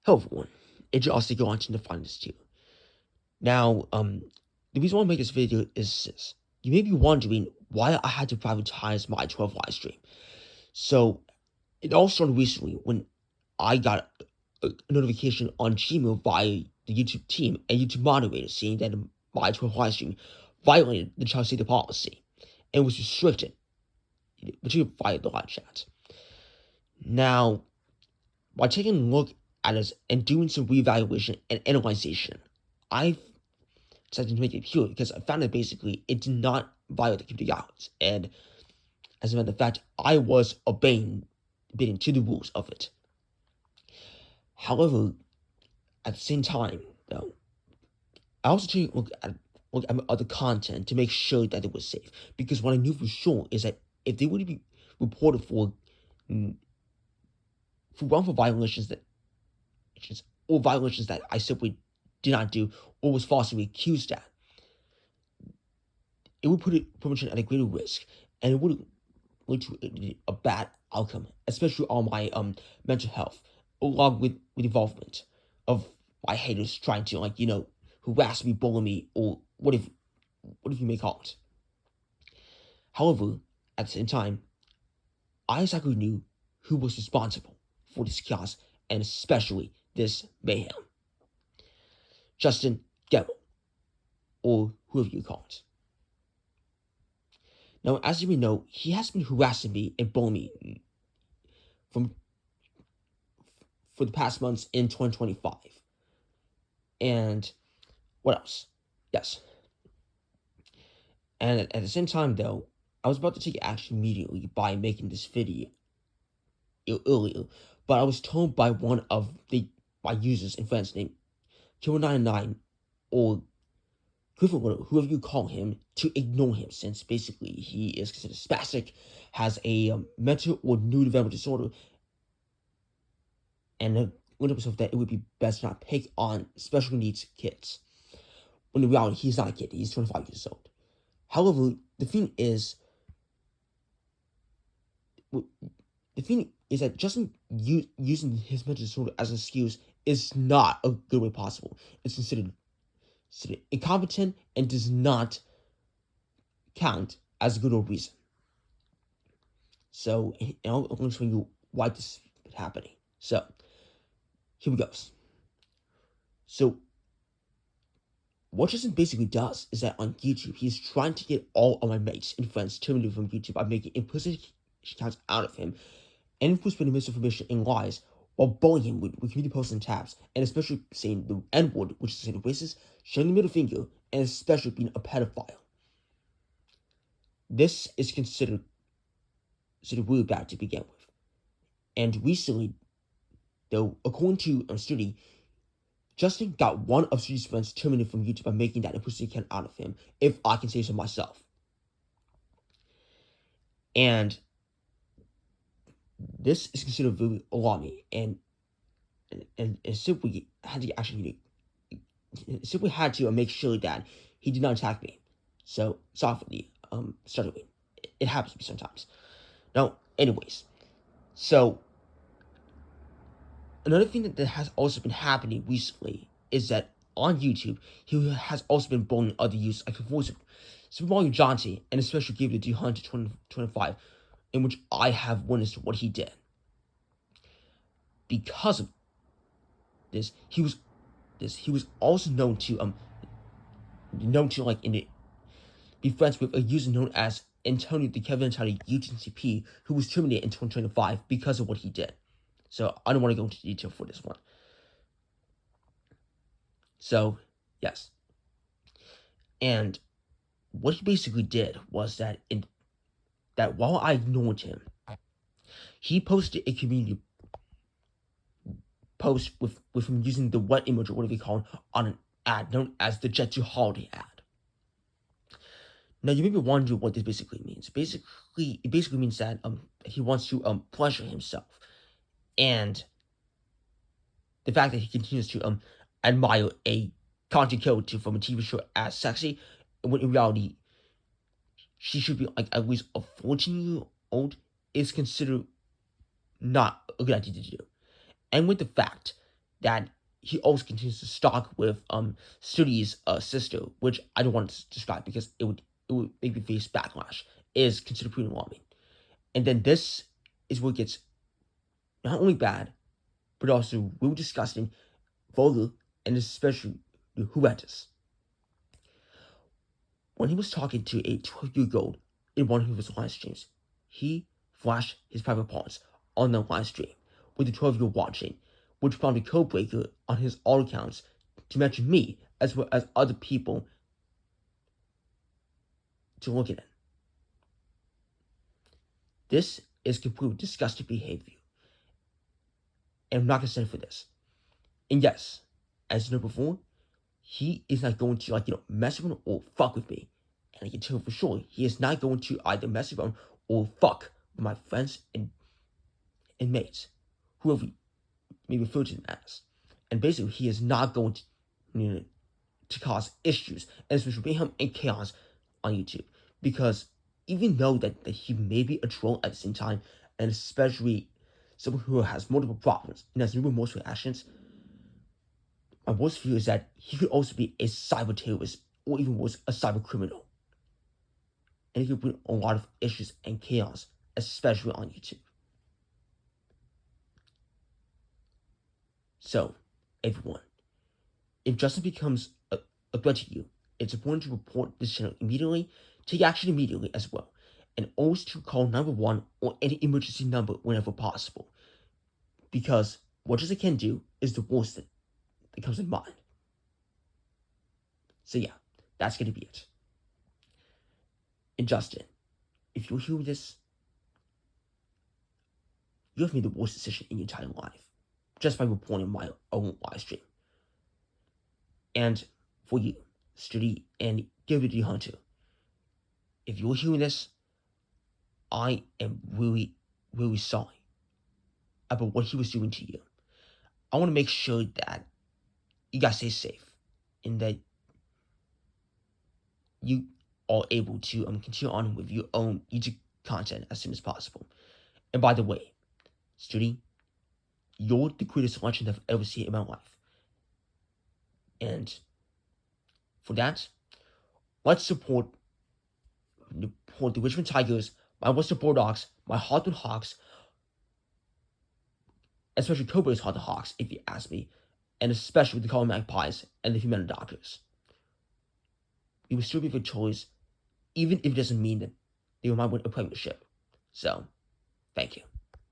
Hello everyone, it's Austin going to define this too. Now, the reason why I make this video is this. You may be wondering why I had to privatize my 12 live stream. So, it all started recently when I got a notification on Gmail by the YouTube team and YouTube moderator saying that my 12 live stream violated the child safety policy and was restricted, particularly via the live chat. Now, by taking a look at this and doing some reevaluation and analyzation, I decided to make it pure because I found that basically it did not violate the community guidelines. And as a matter of fact, I was obeying to the rules of it. However, at the same time, though, I also took a look at other content to make sure that it was safe. Because what I knew for sure is that if they were to be reported for wrongful violations that I simply did not do or was falsely accused at, it would put it promotion at a greater risk, and it would lead to a bad outcome, especially on my mental health, along with involvement of my haters trying to harass me, bully me, or what if you may call it. However, at the same time, I exactly knew who was responsible for this chaos and especially this mayhem. Justin Gemmell, or whoever you call it. Now, as you may know, he has been harassing me and bullying me for the past months in 2025. And what else? Yes. And at the same time, though, I was about to take action immediately by making this video earlier, but I was told by one of my users and friends named Killer99 or whoever you call him, to ignore him, since basically he is considered spastic, has a mental or neurodevelopmental disorder, and that it would be best not pick on special needs kids. When in reality, he's not a kid, he's 25 years old. However, the thing is that Justin using his mental disorder as an excuse is not a good way possible. It's considered incompetent and does not count as a good old reason. So, I'll explain you why this is happening. So, here we go. So, what Justin basically does is that on YouTube, he's trying to get all of my mates and friends terminated from YouTube by making implicit accounts out of him and for spreading misinformation and lies while bullying him with community posts and tabs, and especially saying the N-word, which is saying racist, showing the middle finger, and especially being a pedophile. This is considered really bad to begin with. And recently, though, according to Study, Justin got one of Study's friends terminated from YouTube by making that implicit account out of him, if I can say so myself. And this is considered very alarming, and simply had to make sure that he did not attack me. So sorry for the stuttering. It happens to me sometimes. Now, anyways, so another thing that has also been happening recently is that on YouTube, he has also been bullying other users like Super Mario Johnson, and especially gave it to 125, in which I have witnessed what he did. Because of this, he was also known to be friends with a user known as Antonio the Kevin Tiny UTCP, who was terminated in 2025 because of what he did. So I don't want to go into detail for this one. So yes, and what he basically did was that while I ignored him, he posted a community post with him using the wet emoji, or whatever you call it, on an ad known as the Jet to Holiday ad. Now, you may be wondering what this basically means. It basically means that he wants to pleasure himself, and the fact that he continues to admire a content character from a TV show as sexy, when in reality she should be like at least a 14-year-old, is considered not a good idea to do. And with the fact that he also continues to stalk with Studi's sister, which I don't want to describe because it would make me face backlash, is considered pretty alarming. And then this is what gets not only bad, but also real disgusting, vulgar, and especially horrendous. When he was talking to a 12-year-old in one of his live streams, he flashed his private parts on the live stream with the 12-year-old watching, which prompted Codebreaker on his all accounts to mention me as well as other people to look at it. This is completely disgusting behavior, and I'm not gonna stand for this. And yes, as you know before, he is not going to mess with him or fuck with me. And I can tell for sure he is not going to either mess with him or fuck with my friends and mates, whoever may refer to them as. And basically, he is not going to cause issues and especially mayhem and chaos on YouTube. Because even though that he may be a troll at the same time, and especially someone who has multiple problems and has numerous reactions, my worst fear is that he could also be a cyber terrorist or even worse, a cyber criminal. And he could bring a lot of issues and chaos, especially on YouTube. So, everyone, if Justin becomes a threat to you, it's important to report this channel immediately, take action immediately as well, and always to call 911 or any emergency number whenever possible. Because what Justin can do is the worst that comes in mind. So yeah, that's gonna be it. And Justin, if you hear this, you have made the worst decision in your entire life just by reporting my own live stream. And for you, Study and Gilbert Hunter, if you're hearing this, I am really, really sorry about what he was doing to you. I want to make sure that you guys stay safe and that you are able to continue on with your own YouTube content as soon as possible. And by the way, Study, you're the greatest selection I've ever seen in my life. And for that, let's support the Richmond Tigers, my Western Bulldogs, my Hawthorne Hawks, especially Cobra's Hawthorne Hawks, if you ask me, and especially the Colorado Magpies and the Humana Doctors. We will still be victorious, even if it doesn't mean that they might win a premiership. So, thank you.